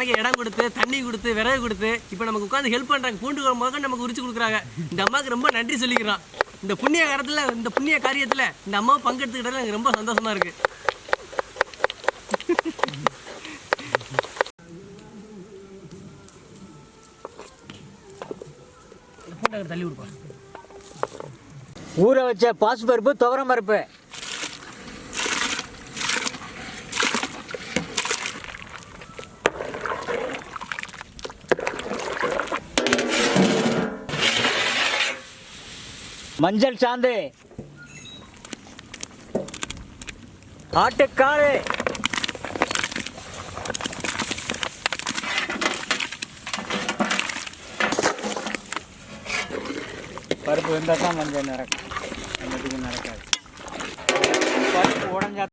சமைக்க இடம் கொடுத்து தண்ணி கொடுத்து விறகு கொடுத்து இப்போ நமக்கு உட்காந்து ஹெல்ப் பண்ணுறாங்க. பூண்டு குழம்பு நமக்கு உரிச்சு கொடுக்குறாங்க. இந்த அம்மாவுக்கு ரொம்ப நன்றி சொல்லிக்கிறோம். இந்த புண்ணிய காரியத்தில் இந்த அம்மாவை பங்கெடுத்துக்கிட்டதில் எனக்கு ரொம்ப சந்தோஷமாக இருக்குது. தள்ளி கொடுப்பா. ஊற வச்ச பாசுப்பருப்பு, துவரம் பருப்பு, மஞ்சள் சாந்து, ஆட்டுக்கால், பருப்பு இருந்தால் தான் மஞ்சள் நடக்கும், நடக்காது. பருப்பு உடஞ்சா